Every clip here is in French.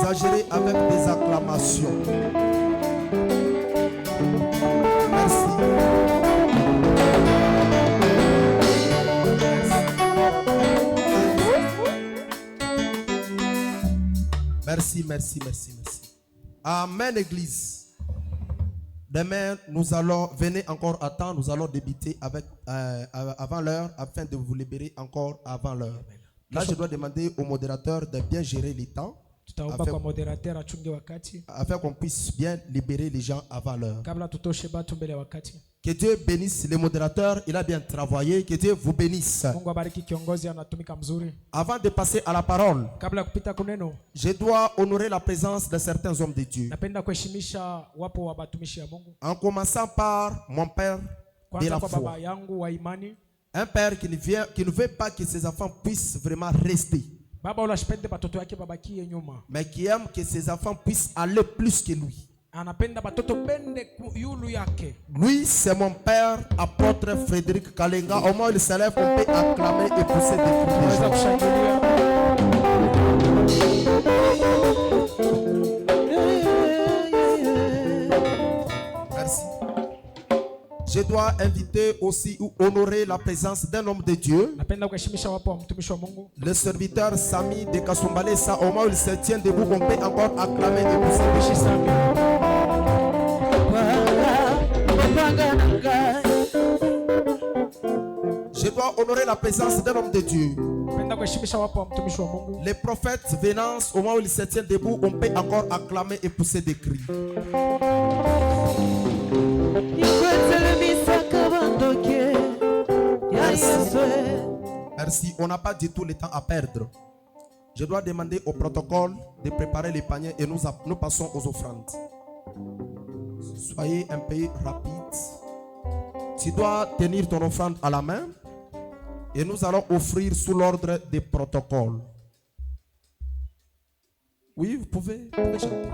exagérer avec des acclamations. Merci. Merci, merci, merci, merci. Amen, Église. Demain, nous allons, venez encore à temps, nous allons débuter avec, avant l'heure afin de vous libérer encore avant l'heure. Là, je dois demander au modérateur de bien gérer les temps afin qu'on puisse bien libérer les gens avant l'heure. Que Dieu bénisse les modérateurs, il a bien travaillé, que Dieu vous bénisse. Avant de passer à la parole, je dois honorer la présence de certains hommes de Dieu. En commençant par mon père de la foi. Un père qui ne veut pas que ses enfants puissent vraiment rester, mais qui aime que ses enfants puissent aller plus que lui. Lui, c'est mon père, apôtre Frédéric Kalenga. Au moins, il se lève, on peut acclamer et pousser des cris. Merci. Je dois inviter aussi ou honorer la présence d'un homme de Dieu. Le serviteur Sami de Kasumbalesa. Au moins, il se tient debout, on peut encore acclamer et pousser des cris. Je dois honorer la présence d'un homme de Dieu. Les prophètes Venance, au moment où ils se tiennent debout, on peut encore acclamer et pousser des cris. Merci. Merci. On n'a pas du tout le temps à perdre. Je dois demander au protocole de préparer les paniers et nous passons aux offrandes. Soyez un peu rapide. Tu dois tenir ton offrande à la main et nous allons offrir sous l'ordre des protocoles. Oui, vous pouvez chanter.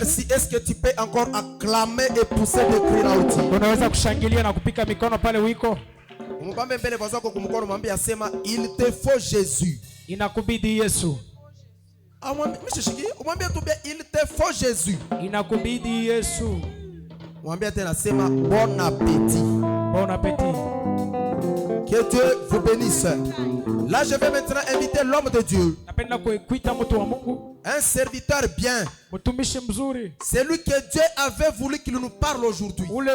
Merci. Est-ce que tu peux encore acclamer et pousser des cris là où unaweza kushangilia na kupika mikono pale wiko? Umwambie mbele wazako kumkono, mwambie asema il te faut Jésus. Inakubidi Yesu. Umwambie tu bien il te faut Jésus. Inakubidi Yesu. Mwambie tena asema bon appétit. Bon appétit. Que Dieu vous bénisse. Là, je vais maintenant inviter l'homme de Dieu. Un serviteur bien. C'est lui que Dieu avait voulu qu'il nous parle aujourd'hui. Lui,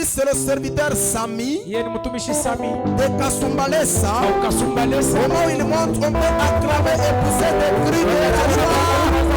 c'est le serviteur Sami de Kasumbalesa. Au moment où il monte, on peut acclamer et pousser des cris de la joie.